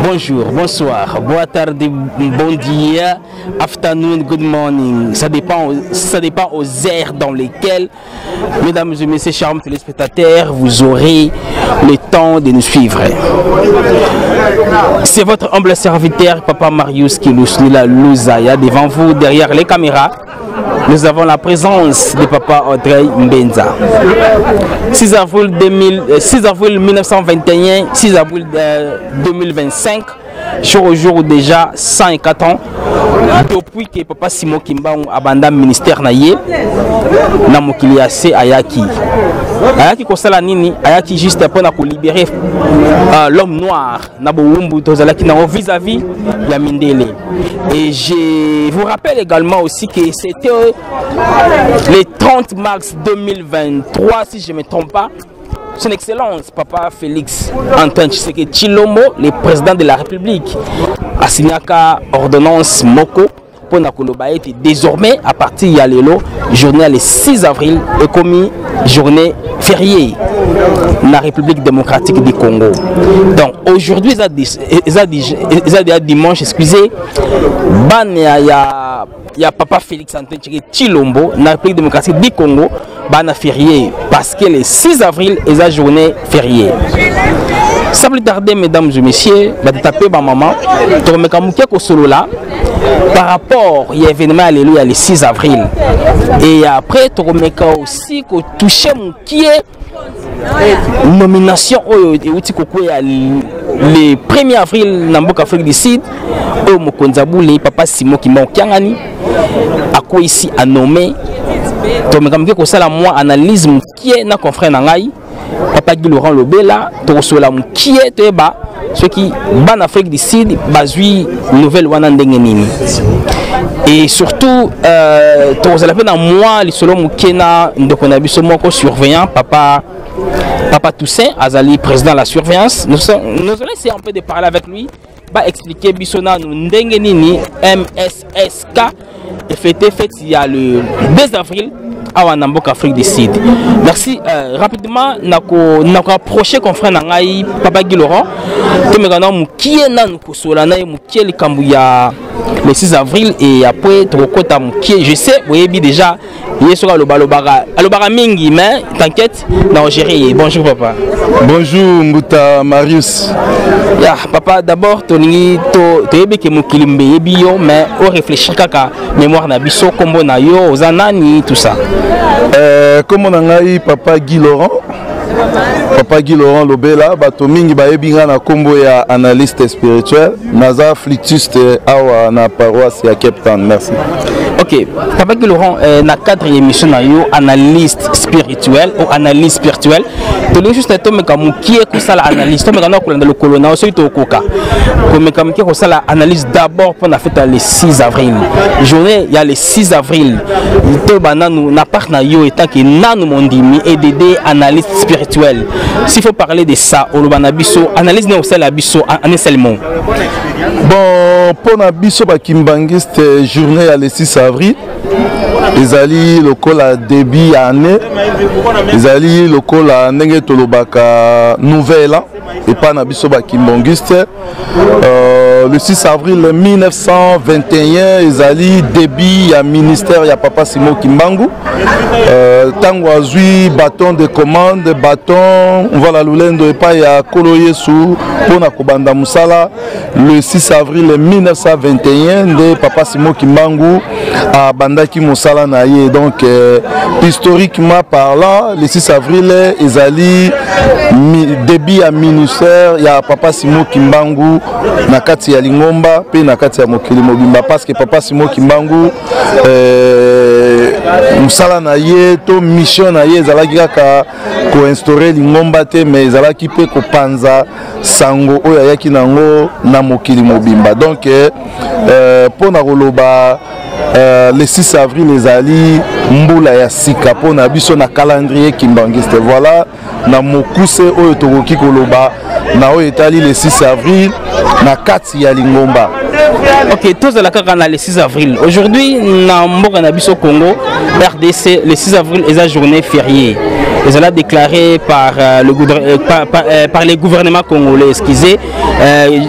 Bonjour, bonsoir, boa tarde, bon dia, afternoon, good morning. Ça dépend aux aires dans lesquelles, mesdames et messieurs, chers téléspectateurs, vous aurez le temps de nous suivre. C'est votre humble serviteur, Papa Marius Kilusnila Louzaya, devant vous, derrière les caméras. Nous avons la présence de Papa Audrey Mbenza. 6 avril 1921, 6 avril 2025, jour au jour déjà 104 ans, depuis que Papa Simon Kimbangu abandonne le ministère naye, na mokili ase ayaki. Ayaki kosala nini, ayaki juste pour libérer l'homme noir, na boumbu tozalaki na vis-à-vis ya Mindele. Et je vous rappelle également aussi que c'était le 30 mars 2023, si je ne me trompe pas, son Excellence, Papa Félix Antoine Tshisekedi Tshilombo, le président de la République, a signé la ordonnance Moko pour que désormais, à partir de l'élo, journée le 6 avril, est commis journée fériée dans la République démocratique du Congo. Donc aujourd'hui, il dimanche, excusez, il y a Papa Félix Antoine Tshilombo dans la République démocratique du Congo, il férié parce que le 6 avril est la journée fériée. Sans plus tarder, mesdames et messieurs, je vais taper ma maman, je vais solo là par rapport à l'événement alléluia le 6 avril. Et après, je vais aussi toucher mon qui est nomination le 1er avril dans Afrique du Sud, au Mokonzabou, Papa Simon qui m'a à quoi ici à nommer. Je vais moi analyse qui est dans confrère Nangaï. Papa Guy Laurent Lobela, qui est ceux qui ban Afrique du Sud, basui nouvelle Wanandengenini. Et surtout, moi, les solo Mukena, nous surveillant, Papa Toussaint, Azali, président de la surveillance. Nous allons essayer un peu de parler avec lui, expliquer Bissona Ndengenini, MSSK, et fête il y a le 2 avril. À Afrique du Sud. Merci. Rapidement, nous avons approché confrère Nangaï, Papa Guy Laurent. Qui est le 6 avril et après, je sais, vous voyez déjà, il est sur le balobara mingi, mais t'inquiète, non, gérer. Bonjour papa. Bonjour Mbuta Marius. Ya, papa, d'abord, tu es que mon kilimbe bio, mais on réfléchit à mémoire na biso, combo na yo, aux anani, tout ça. Comme on a eu Papa Guy Laurent Lobela, Batomingi Baebinga na combo ya analyste spirituel, Naza flictiste awa na paroisse ya Cape Town. Merci. Ok, Papa Guy Laurent, na cadre émission na yo analyste spirituel ou analyse spirituelle. Tu es juste un homme qui est ça l'analyse. Tu es le colonel, c'est au coca. Comme qui est ça l'analyse d'abord pour la fête le 6 avril. Journée, il y a le 6 avril. Tu na part na yo étant que nanu mondimi et d'aider analyse spirituelle. S'il faut parler de ça, au Lubanabiso, analyse ne aussi la biso en un seul mot. Bon, pour la biso bakimbangiste journée le 6 avril. Les alliés locaux à début année, les alliés locaux à Nengetolobaka nouvelle et pas Nabisoba Kimbongiste. Le 6 avril 1921, les alliés début à ministère ya Papa Simon Kimbangu. Tangwazui bâton de commande, bâton voilà l'oulendo et pas ya Koloye sous pour Nakobanda Moussala. Le 6 avril 1921, de Papa Simon Kimbangu à Bandaki Moussala. Donc, historiquement parlant, le 6 avril, Ezali début à ministère, il y a Papa Simon Kimbangu, Nakati ya Lingomba, puis Nakati ya Mokili Mobimba, parce que Papa Simon Kimbangu, Moussala Naye, to mission Naye, Ezalaki kaka ko instaurer Lingomba te, mais Ezalaki pe ko panza sango oya yaki nango na Mokili Mobimba. Donc, pour Naroloba. Le 6 avril, les alliés Mboula ya Sika pour Nabiso na calendrier Kimbangiste. Voilà, na Mokuse Oyo Togoki Koloba, na Oetali le 6 avril, na Kati ya Lingomba. Ok, tous à la Karana le 6 avril. Aujourd'hui, na Mboka Nabiso Congo, RDC, le 6 avril est la journée fériée. ils ont déclaré par les gouvernements congolais, excusez,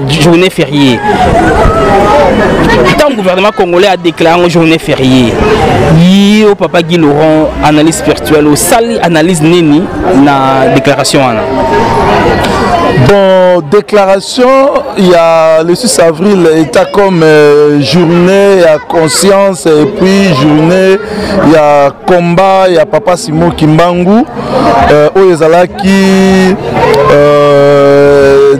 journée fériée. Tant le gouvernement congolais a déclaré une journée fériée, il y a Papa Guy Laurent, analyse spirituelle, au sali analyse nini na déclaration. Bon, déclaration, il y a le 6 avril, état comme journée, il y a conscience, et puis journée, il y a combat, il y a Papa Simon Kimbangu, qui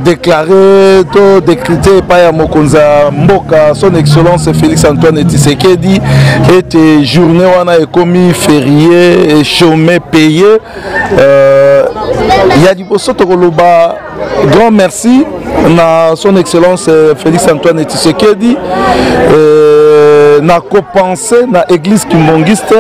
déclaré, décrété par Mokonza Mboka, son excellence Félix Antoine Tshisekedi, était journée où on a commis férié et chômé payé. Il y a du Koloba, grand merci à son excellence Félix Antoine Tshisekedi. Na co-pensé na église kimbongiste,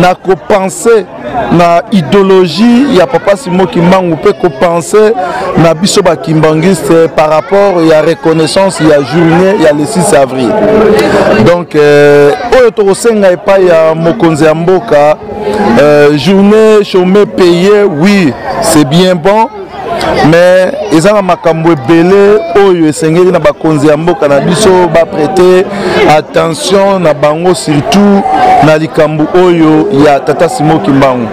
na co-pensé na idéologie, il y a Papa Simon Kimbangu peut co-penser na bisoba kimbangiste par rapport à la reconnaissance, il y a journée, il y a le 6 avril. Donc, Oyotosenga et pas il y a Mokonzi Mboka, journée chômé payé, oui, c'est bien bon. Mais ils ont makambo belé oyo esengeli na bakonzi ya mboka na biso ba prêter attention na bango surtout na likambo oyo ya Tata Simon Kimbangu.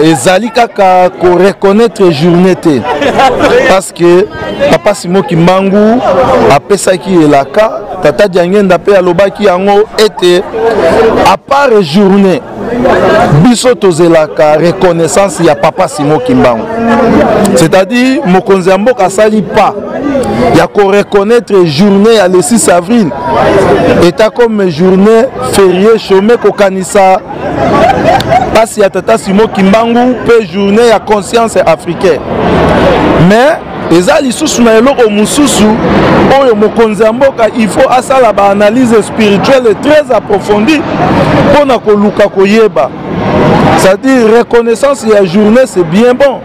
Ezali kaka ko reconnaître journée te parce que Papa Simon Kimbangu apesaki elaka Tata Diangenda pe alobaki yango ete à part journée biso tozelaka reconnaissance ya Papa Simon Kimbangu. C'est-à-dire, Mokonzi Mboka sali pas. Il y a qu'on reconnaître journée à le 6 avril. État comme journée fériée chômé kokanisa. Parce qu'il y a Tata Simon Kimbangu peut journée à conscience africaine. Mais ezali susu na eloko mususu oyo Mokonzi Mboka il faut asala ba analyse spirituelle très approfondie pour na koluka koyeba. C'est-à-dire reconnaissance ya journée c'est bien bon.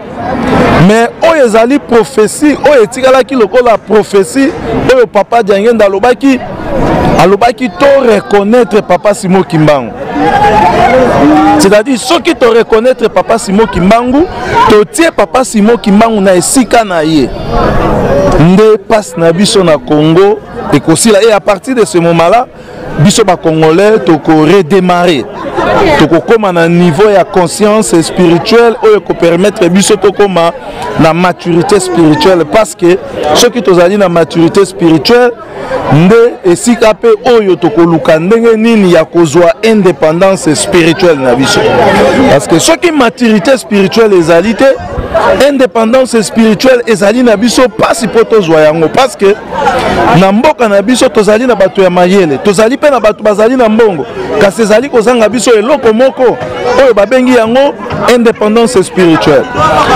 Mais oyo ezali prophétie oyo etikalaki lokola prophétie oyo Papa Diangenda alobaki to reconnaître Papa Simon Kimbangu. C'est-à-dire ceux qui te reconnaître Papa Simon Kimbangu to tie Papa Simon Kimbangu na esika na ye nde passe na biso na Congo et à partir de ce moment-là biso ba Congolais to ko redémarrer to ko koma na niveau ya conscience spirituelle oyo ko permettre biso to koma na maturité spirituelle parce que ceux qui tozali na maturité spirituelle nde esika pe oyo to ko luka ndenge nini ya kozwa indépendance spirituelle na biso parce que ceux qui maturité spirituelle ezali te indépendance spirituelle ezali na biso pasi po tozwa yango parce que na mboka na biso tozali na bato ya mayele tozali pe na bato bazali na mbongo kasi ezali kozanga biso eloko moko oyo babengi yango indépendance spirituelle.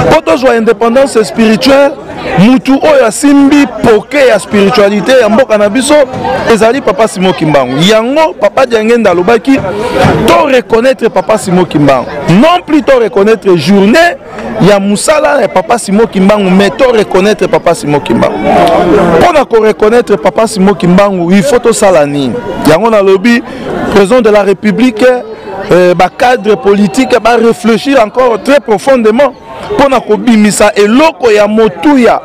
Po tozwa indépendance spirituelle mutu oyo asimbi poke ya spiritualité ya mboka na biso ezali Papa Simon Kimbangu. Yango Papa Diangenda alobaki to reconnaître Papa Simon Kimbangu, non plus to reconnaître journée ya musala ya Papa Simon Kimbangu, mais to reconnaître Papa Simon Kimbangu. Pour na ko reconnaître Papa Simon Kimbangu il faut to sala nini. Yango na lobi président de la République cadre politique va réfléchir encore très profondément pour na kobimisa eloko ya motuya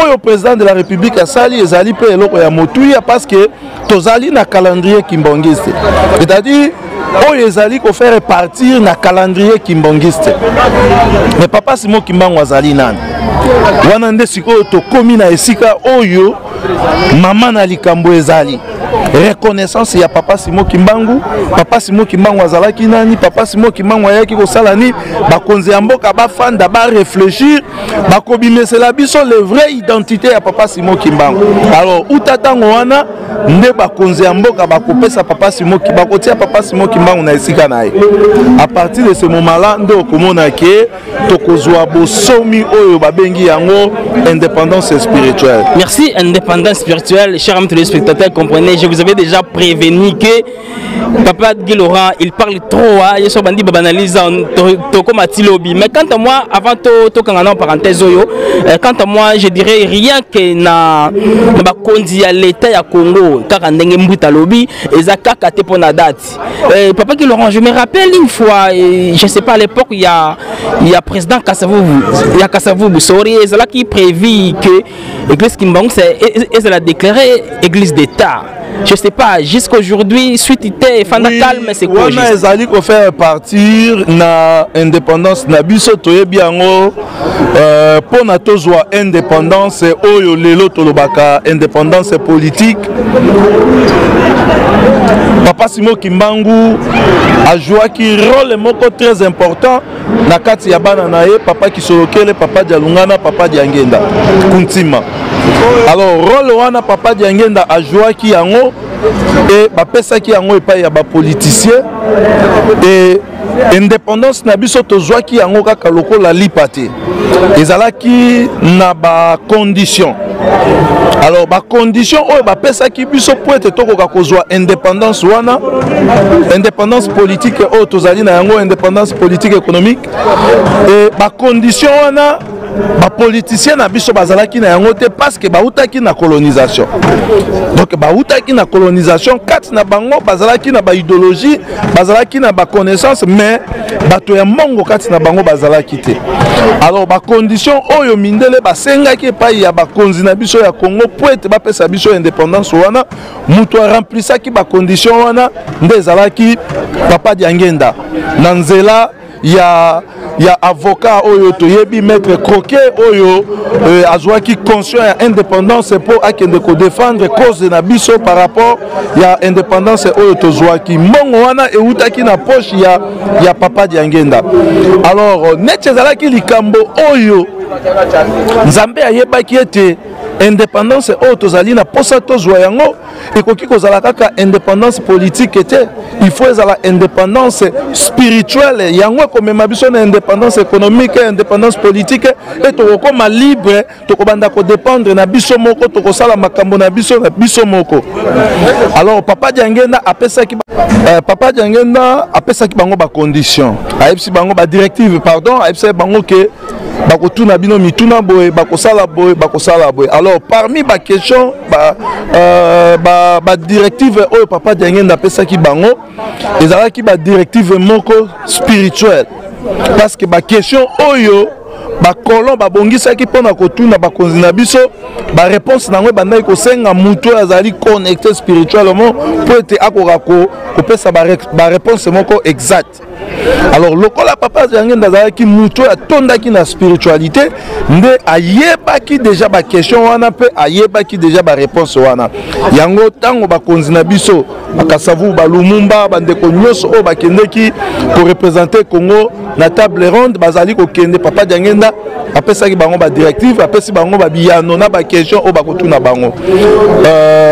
oyo président de la République asali ezali pe eloko ya motuya parce que tozali na calendrier kimbongiste, c'est-à-dire oyo ezali ko faire partir na calendrier kimbongiste. Mais Papa Simon Kimbangu azali nani wana nde sikoyo tokomi na esika oyo mama na likambo ezali reconnaissance ya Papa Simon Kimbangu. Papa Simon Kimbangu azalaki nani, Papa Simon Kimbangu ayaki kosala ni bakonzi ya mboka bafanda ba réfléchir bakobimesela biso le vraie identité ya Papa Simon Kimbangu. Alors utatango wana nde bakonzi ya mboka bakopesa Papa Simon Kimbangu bakotia Papa Simon Kimbangu na esika na ye. À partir de ce moment-là nde okomona ke tokozwa bosomi oyo babengi yango indépendance spirituelle. Merci indépendance spirituelle, chers amis téléspectateurs, comprenez, je vous avais déjà prévenu que Papa Guy Laurent, il parle trop, il y a des banalises comme Atilobi. Mais quant à moi, avant tout en parenthèse, quant à moi, je dirais rien que na kondi à l'État ya Congo, car en Nengembuta lobby, et Zakaka te pour la date. Papa Guy Laurent, je me rappelle une fois, je sais pas à l'époque, il y a président Kassavou Boussori, et c'est là qui prévit que l'église Kimbang, elle a déclaré église d'État. Je sais pas, jusqu'à aujourd'hui, suite était fan calme, c'est quoi? On a ezali ko faire partir na indépendance na biso toyebi yango pour na tozwa indépendance oyo lelo tolobaka indépendance politique. Papa Simon Kimbangu a joué un rôle moko très important na kati ya bana na ye, papa Kisolokele, papa Dialungana, papa Diangenda Kuntima. Alors rôle wana papa Diangenda a joué qui yango et bapesa ki yango epai ya ba politicien et indépendance na biso tozwa ki yango kaka lokola lipate ezalaki na ba condition. Alors ba condition oyo bapesa ki biso po ete tokoka kozwa indépendance wana, indépendance politique oyo tozali na yango, indépendance politique économique, et ba condition wana ba politicien na biso bazalaki na yango te parce que bautaki na colonisation. Donc bautaki na colonisation, kati na bango bazalaki na ba idéologie, bazalaki na ba connaissance, mais bato ya mongo kati na bango bazalaki te. Alors ba condition oyo mindele basengaki epai ya bakonzi na biso ya Congo po ete bapesa biso indépendance wana, mutu aremplisaki ba condition wana nde ezalaki Papa Diangenda na nzela ya avocat oyo toyebi maître Croquet oyo azwaki conscient ya indépendance pour akende ko défendre cause na biso par rapport ya indépendance oyo tozwaki mongo wana eutaki na poche ya Papa Diangenda. Alors neti ezalaki likambo oyo Nzambe ayebaki ete indépendance oyo tozali na posa tozwa yango ekoki kozala kaka indépendance politique ete, il faut ezala indépendance spirituelle yango ekomema biso na indépendance économique, indépendance politique, et tokokoma libre tokobanda kodépendre na biso moko, tokosala makambo na biso moko. Alors Papa Diangenda apesaki bango ba condition, ayebisi bango ba directive, pardon, ayebisi bango ke bakotuna bino mituna boye, bakosala boye. Alors parmi ba question ba directive oyo Papa Diangenda apesaki bango ezalaki ba directive moko spirituelle, parce que ba question oyo bakolon babongisaki mpona kotuna bakonzi na biso ba réponse nango bandaki kosenga mutu azali connecté spirituellement po ete akoka kopesa ba réponse moko exact. Alors lokola Papa Diangenda azalaki mutu atondaki na spiritualité nde ayebaki déjà ba question wana pe ayebaki déjà ba réponse wana. Yango tango bakonzi na biso bakasavu balumumba bandeko nyonso oyo bakendeki ko représenter Congo na table ronde bazali kokende, Papa Diangenda apesaki bango ba directive, apesi bango ba biyano na ba question oyo bakotuna bango.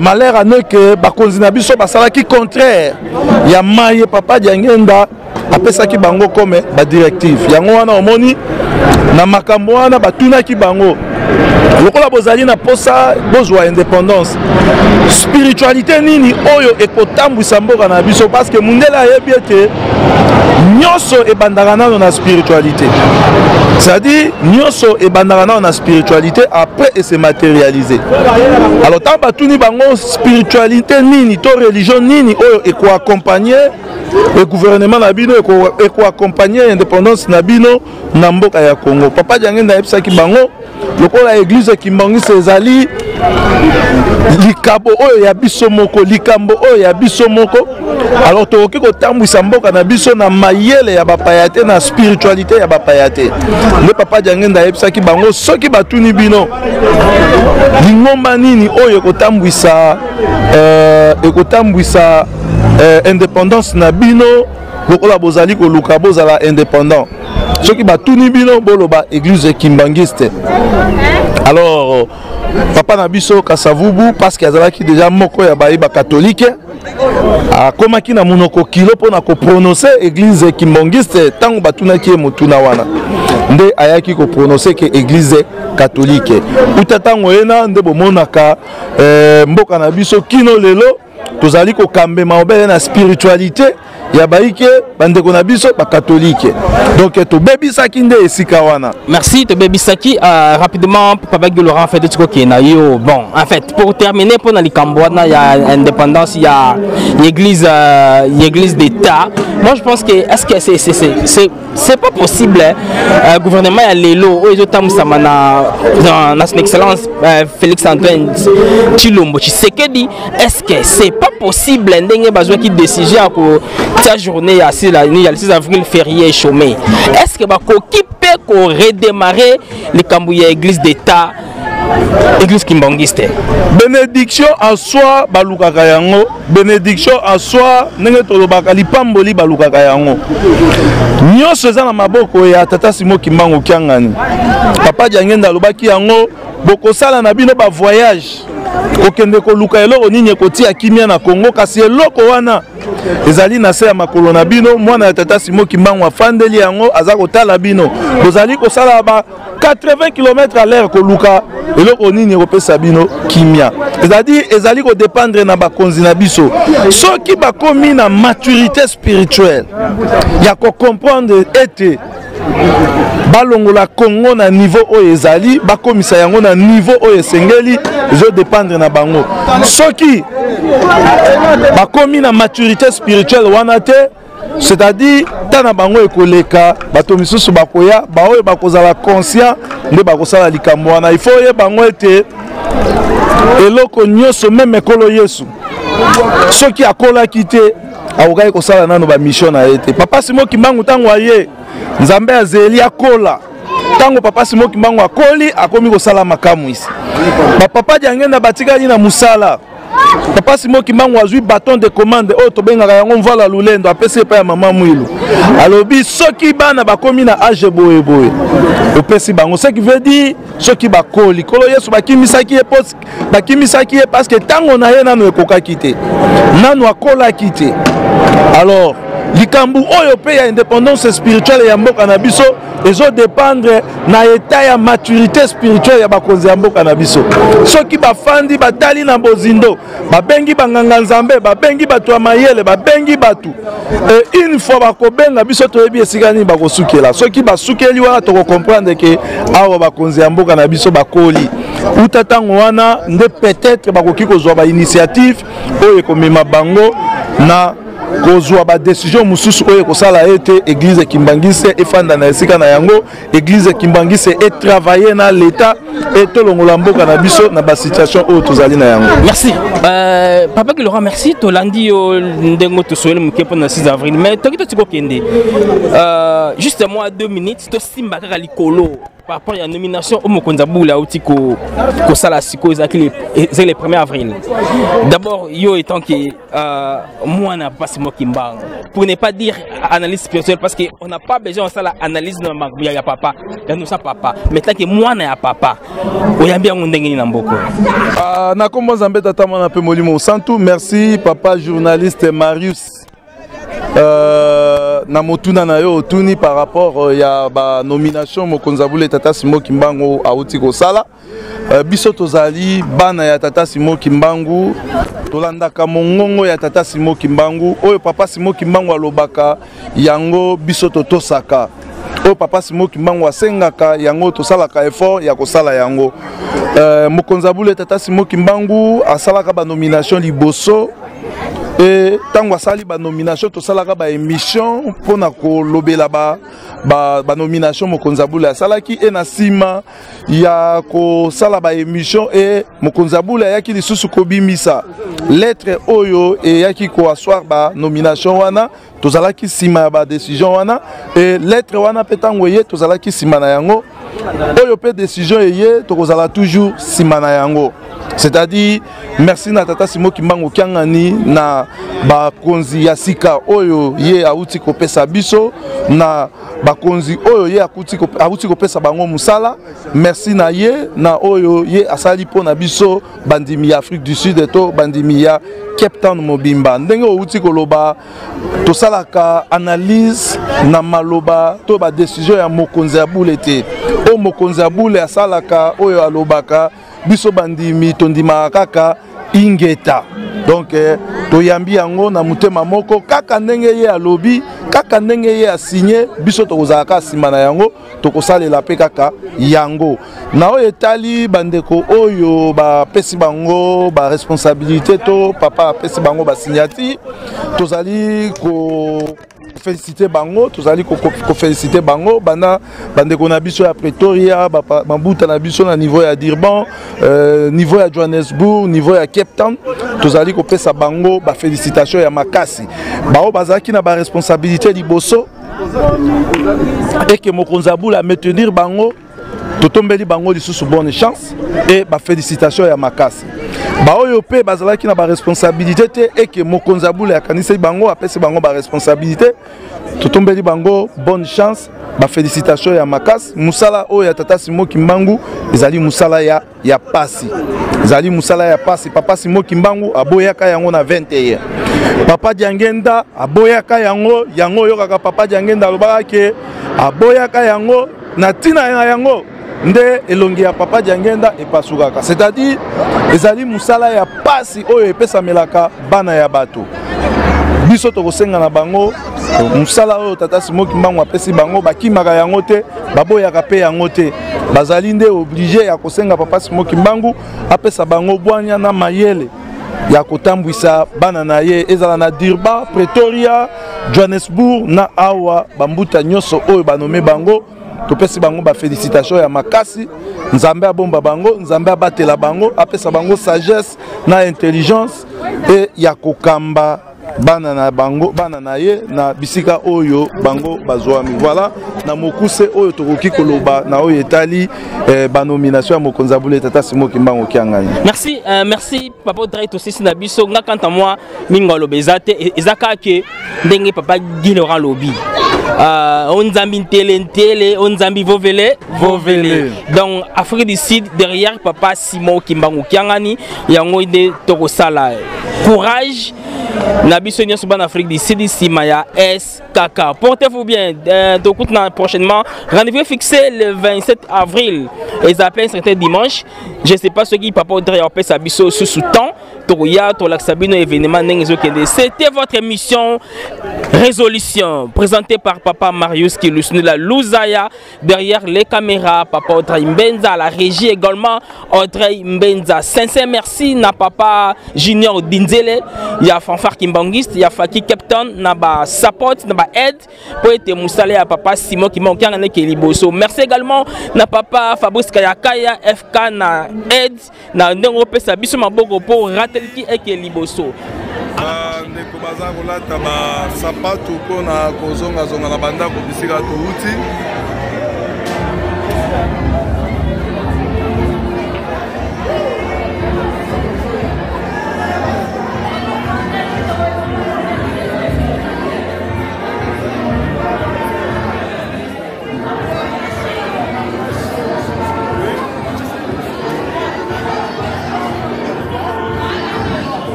Malheur ane que bakonzi na biso basalaki contraire ya maye Papa Diangenda apesaki bango comme ba directive. Yango wana omoni na makambo wana batunaki bango lokola bozali na posa bozwa indépendance, spiritualité nini oyo ekotambwisa mboka na biso, parce que mundela ayebi ete nyonso ebandaka nano na spiritualité. C'est-à-dire nyonso ebandaka nano na spiritualité après et se matérialiser. Alors tant batuni bango spiritualité nini to religion nini oyo eko accompagner le gouvernement na bino, eko accompagner indépendance na bino na mboka ya Congo. Papa Diangenda ayebisaki bango lokola église Kimbangisi ezali likabo oyo ya biso moko, likambo oyo ya biso moko, alors tokoki kotambwisa mboka na biso na mayele ya bapayate, na spiritualité ya bapayate. Nde Papa Diangenda ayebisaki bango soki batuni bino lingomba nini oyo ekotambwisa indépendance na bino lokola bozali koluka bozala indépendant, soki batuni bino boloba église Kimbangiste. Alors Papa na biso Kasavubu, parce qu'il azalaki déjà moko ya bayiba catholique, akomaki na monoko kilo pona ko prononcer église Kimbangiste tango batunaki motuna wana nde ayaki ko prononcer que église catholique. Utatango ena nde bomonaka mboka na biso kino lelo tozali ko kambe maobele na spiritualité ya baike bandeko na biso ba catholique. Donc to bebisaki nde esika wana. Merci to bebisaki rapidement Papa Guy Laurent fait tout qui na yo. Bon, en fait pour terminer pour na likambwana ya indépendance ya l'église d'État. Moi je pense que est-ce que c'est pas possible gouvernement ya lelo o ezotam sama na son excellence Félix Antoine Tshilombo Tshisekedi, est-ce que c'est pas possible ndenge bazwa ki décision ko ta journée ya 6 avril férié chômé, est-ce que bakoki pe ko redémarrer le Kambouya église d'État église kimbangiste bénédiction en soi balukaka yango, bénédiction en soi ndenge tolobaka lipamboli balukaka yango nyonso eza na maboko ya tata Simon Kimbangu Kiangani. Papa Diangenda alobaki yango bokosala na bino ba voyage kokende koluka eloko nini kotia kimia na Congo, kasi eloko wana ezali na se ya makolo na bino. Mwana ya tata Simon Kimbangu afandeli yango aza kotala bino bozali kosala ba 80 km à l'heure koluka eloko nini kopesa bino kimia, ezali ko dépendre na bakonzi na biso soki bakomi na maturité spirituelle ya ko comprendre ete balongola Congo na niveau oyo ezali bakomisa yango na niveau oyo esengeli ezo dépendre na bango. Soki bakomi na maturité spirituelle wana te, c'est-à-dire tana bango ekoleka bato misusu bakoya baoyo bakozala conscient nde bakosala likambo wana. Il faut ye bango ete eloko nyonso meme ekolo Yesu soki akolaki te akokai kosala nano ba mission na ete. Papa Simon Kimbangu tango aye Nzambe azeli akola, tango Papa Simon Kimbangu akoli akomi kosala makamu isi. Papa Diangenda batikali na musala, Papa Simon Kimbangu azui bâton de commande oyo tobengaka yango mvala lulendo apesi pa ya mama Mwilu. Alobi soki bana bakomi na age boye boye opesi bango, ce qui veut dire soki bakoli kolo Yesu bakimisaki ye parce que tango na ye nano ekokaki te, nano akolaki te. Alors likambu oyo pe ya indépendance spirituelle ya mboka na biso ezo dépendre na état ya maturité spirituelle ya bakonzi ya mboka na biso. Soki bafandi batali na bozindo babengi banganga nzambe babengi batu ya mayele babengi batu une fois bakobenga biso toyebi esika nini bakosukela. Soki basukeli wana toko comprendre ke awa bakonzi ya mboka na biso bakoli uta tango wana nde peut-être bakoki kozwa ba initiative oyo ekomema bango na kozwa ba décision mususu oyo kosala ete église Kimbangiste efanda na esika na yango, église Kimbangiste et travailler na l'état et tolongola mboka na biso na ba situation oyo tozali na yango. Merci Papa Guy Laurent, merci tolandi yo ndengo to soyele mukepo na 6 avril mais toki to tiko kende juste moi 2 minutes to simba kaka likolo par rapport à la nomination au Mokonzabula au Tiko Kosala Siko c'est le 1er avril. D'abord, yo étant que moi n'a pas Simon Kimbangu. Pour ne pas dire analyse spirituelle parce qu'on n'a pas besoin de ça l'analyse de il y a papa, il y a nous ça papa. Mais tant que moi n'a papa, il y a bien un dengue n'amboko. Na comment Zambé tata mon peu molimo santu. Merci papa journaliste Marius. Na motuna na yo tuni par rapport ya ba nomination Mokonzabula tata Simon Kimbangu auti kosala biso tozali bana ya tata Simon Kimbangu tolandaka mongongo ya tata Simon Kimbangu oyo papa Simon Kimbangu alobaka yango biso totosaka oyo papa Simon Kimbangu asengaka yango tosalaka effort ya kosala yango. Mokonzabula tata Simon Kimbangu asalaka ba nomination liboso et tango asali ba nomination to salaka ba émission pona ko lobela ba nomination Mokonzabula asalaki et na sima ya ko sala ba émission et Mokonzabula yaki lisusu ko bimisa lettre oyo et yaki ko assoir ba nomination wana tozalaki sima ba décision wana et lettre wana petango ye tozalaki sima na yango oyo pe décision ye to kozala toujours sima na yango. C'est-à-dire merci na tata Simon Kimbangu Kiangani na bakonzi ya sika oyo ye auti kopesa biso na bakonzi oyo ye auti kopesa bango musala. Merci na ye na oyo ye asali po na biso bandimi ya Afrique du Sud to bandimi ya Cape Town mobimba ndenge outi koloba tosalaka analyse na maloba to ba décision ya Mokonzabula te o Mokonzabula asalaka oyo alobaka biso bandimi tondima kaka Ingeta. Donc toyambi yango na mutema moko kaka ndenge ye alobi kaka ndenge ye a signé biso tokozalaka nsima na yango tokosalela pe kaka yango na oyo etali bandeko oyo bapesi bango baresponsabilité to papa apesi bango basignature tozali féliciter bango tozali ko féliciter bango bana bandeko na biso ya Pretoria mabuta na biso na niveau ya Durban niveau ya Johannesburg niveau ya Cape Town tozali ko pesa bango ba félicitations ya makasi bao bazaki na ba responsabilité liboso et que mokonzabula maintenir bango totombeli bango lisusu bonne chance et ba félicitations ya makasi baoyo pe bazalaki na ba responsabilité te et que mokonzabula akanisi bango apesi bango ba responsabilité totombeli bango bonne chance ba félicitations ya makasi musala oyo ya tata Simon Kimbangu ezali musala ya pasi ezali musala ya pasi papa Simon Kimbangu aboyaka yango na 21 papa Diangenda aboyaka yango yokaka papa Diangenda alobaka ke aboyaka yango na tina yango nde elongi ya papa Diangenda epasukaka c'est-à-dire ezali musala ya pasi oyo epesamelaka bana ya bato biso tokosenga na bango musala oyo tata Simon Kimbangu apesi bango bakimaka yango te baboyaka pe yango te bazali nde obligé ya kosenga papa Simon Kimbangu apesa bango bwanya na mayele ya kotambwisa bana na ye ezala na Durban Pretoria Johannesburg na awa bambuta nyonso oyo banome bango topesi bango ba félicitations ya makasi nzambe abomba bango nzambe abatela bango apesa bango sagesse na intelligence et ya kokamba bana na bango bana na ye na bisika oyo bango bazwami voilà na mokuse oyo tokoki koloba na oyo etali ba nomination ya mokonzabule tata Simon Kimbangu kiangani. Merci papa Audrey tosisi na biso nga kanta moi mingalo bezate ezaka ke ndenge papa Gilora lobi onzambi ntele onzambi vovele. Donc Afrique du Sud derrière papa Simon Kimbangu kiangani yango ide tokosala courage na biso nyonso en Afrique du Sud Simaya SKK. Portez-vous bien. Prochainement, rendez-vous fixé le 27 avril. Et ça peut être dimanche. Je ne sais pas ce qui papa Audrey a fait sa biso sous temps. Événement. C'était votre émission Résolution présentée par papa Marius qui illustre la Louzaya derrière les caméras. Papa Audrey Mbenza, la régie également Audrey Mbenza. Sincère merci na papa Junior Dinzele. Il y a Fanfare Kimbangiste, il y a Faki Captain, naba support, naba aide pour être moussale à papa Simon qui manque un liboso. Merci également na papa Fabrice Kayakaya FK na aide na n'europe sabiso maboko pour rater qui est liboso. Ndeko baza kolata ba sapato ko na kozonga zonga na banda ko bisika to uti.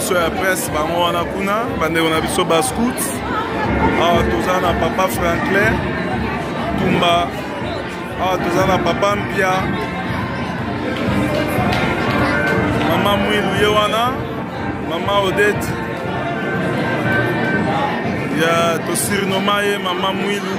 Ya presse bango wana kuna bandeko na biso ba scout awa toza na papa Franklin Tumba awa toza na papa Mpia mama Mwilu ye wana mama Odette ya to surnoma ye mama Mwilu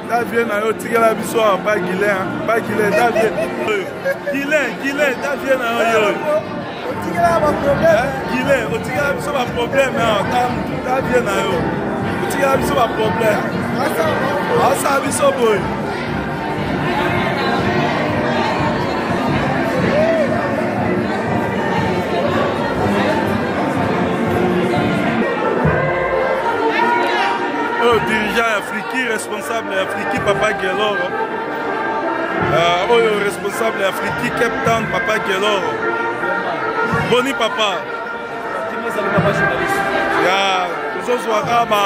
da vient na yo tigela biso ba Guilin da vient Guilin da vient na yo tigela ba problème Guilin o tigela biso ba problème da vient na yo o tigela biso ba problème asa biso boy dirigeant africain responsable africain papa Geloro responsable responsable ya Friki Cape Town, Papa Keloro. Boni papa. Ya, tozozwaka ba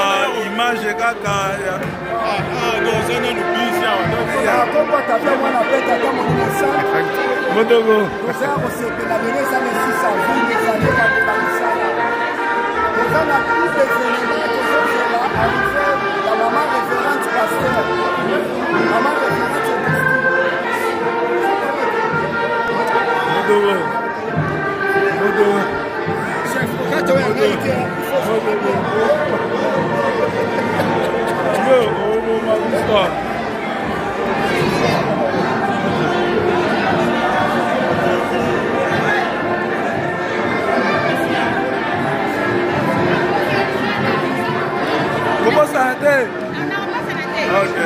image kaka ya. Modogo. Comment ça a été? Ok.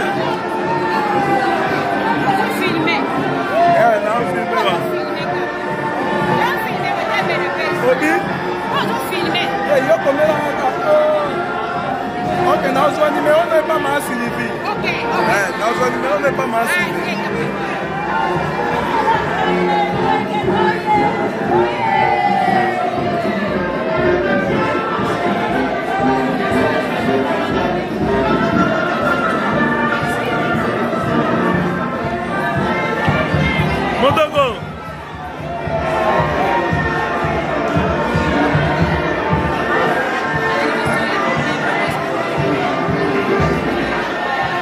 Filmé. Non, filmé là. Obi? Filmé. Yo comme là. Ok, dans ce numéro n'est pas mal Sylvie. Ok. Dans ce numéro n'est pas mal Sylvie. Modogo.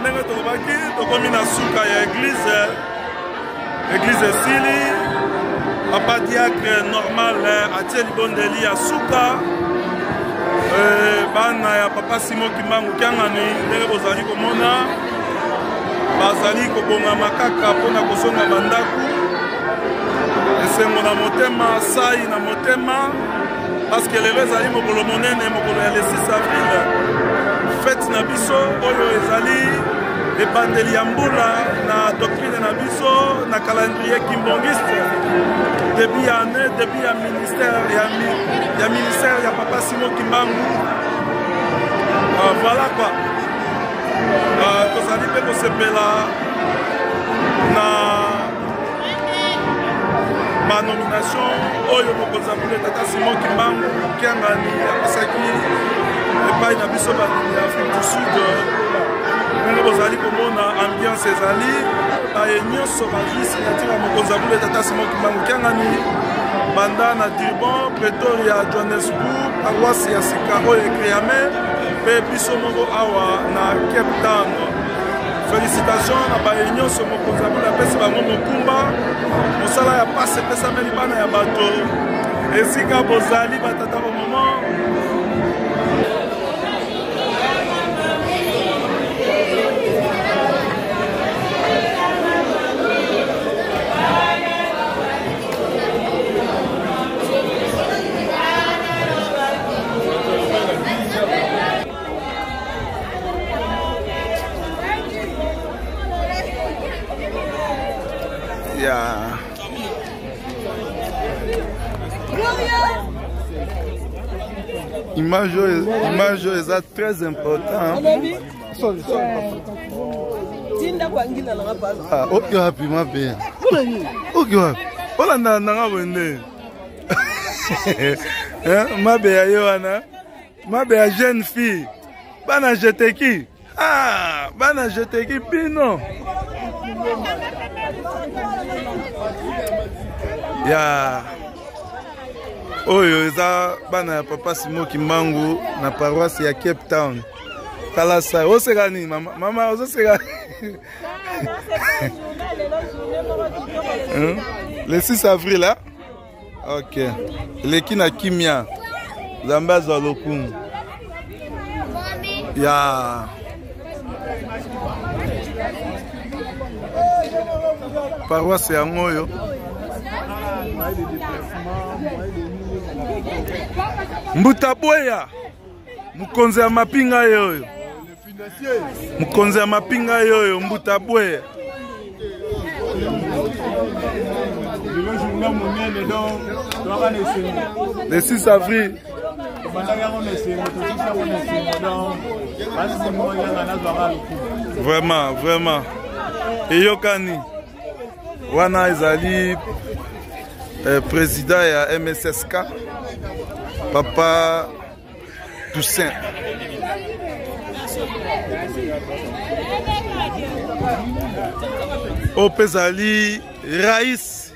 Ndenge tokobaki tokomi na suka ya église esili papa diacre normal atie libondeli ya suka bana ya papa Simon Kimbangu kiangani ndenge bozali komona bazali kobongama kaka mpona kosonga bandako esengo na motema sai na motema parce que lelo ezali mokolo monene mokolo ya le 6 avril fete na biso oyo ezali ebandeli ya mbula na doctrine na biso na calendrier kimbongiste début ya année début ya ministère ya papa Simon Kimbangu voilà quoi tozali mpe kosepela na banomination oyo mokonzi ambula tata Simon Kimbangu kiangani apesaki epai na biso bandimi ya Afrique du Sud ndenge bozali komona ambiance ezali baye nyonso bazwi signature ya mokonzi ambula tata Simon Kimbangu kiangani banda na Durban, Pretoria, Johannesburg, paroisse ya sika oyo ekreame mpe biso moko awa na Cape Town. Félicitations na baye nyonso mokonzi ambula apesi bango mokumba mosala ya pasi epesameli bana ya bato esika bozali batata bamomo. Image est très important. Ah, ok, happy ma bien. Ok, voilà, nanga wende. Ma bien Yohana, ma bien jeune fille. Bana jete qui? Ah, bana jete qui pino. Ya. Oyo eza bana ya papa Simon Kimbangu na paroisse ya Cape Town. Kalasa, oseka nini mama? Mama oseka. Le 6 avril là? OK. Leki na kimia. Zamba za lokumu. Ya. Paroisse ya Ngoyo. Mbuta Boya mukonzi ya mapinga yoyo mukonzi ya mapinga yoyo Mbuta Boya le 6 avril vraiment et yokani wana ezali président ya MSSK Papa Toussaint. Opezali Raïs,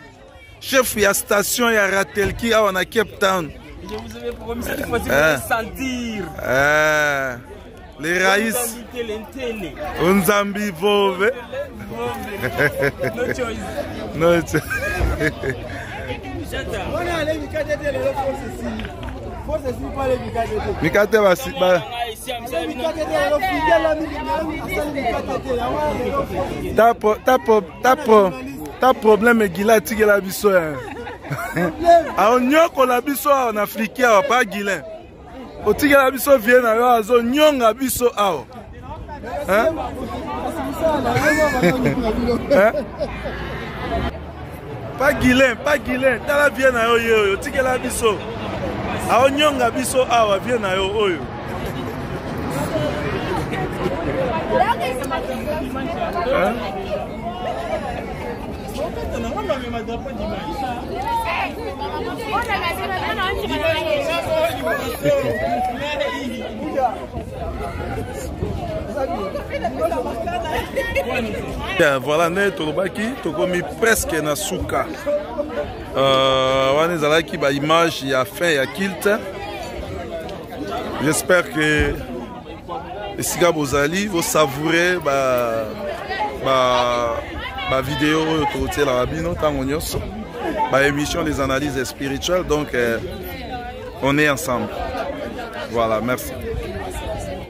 chef ya station ya Ratelki awa na Cape Town. Je vous avais promis cette fois-ci de sentir. Les Raïs. Unzambi Vove. No choice. No choice. Mikate basiba. Ta problème gila tigela biso. A nyoko la biso en Afrique a pas gilin. O tigela biso vient na yo azo nyonga biso ao. Hein? Pas gilin, tala vient na yo yo tigela biso. A nyonga biso ao vient na yo oyo. Hein? Voilà, nous sommes presque na souka. On a qui ba image ya fin ya kilt. J'espère que si vous allez vous savourer ma vidéo autour la rabino ma émission des analyses spirituelles, donc on est ensemble. Voilà, merci.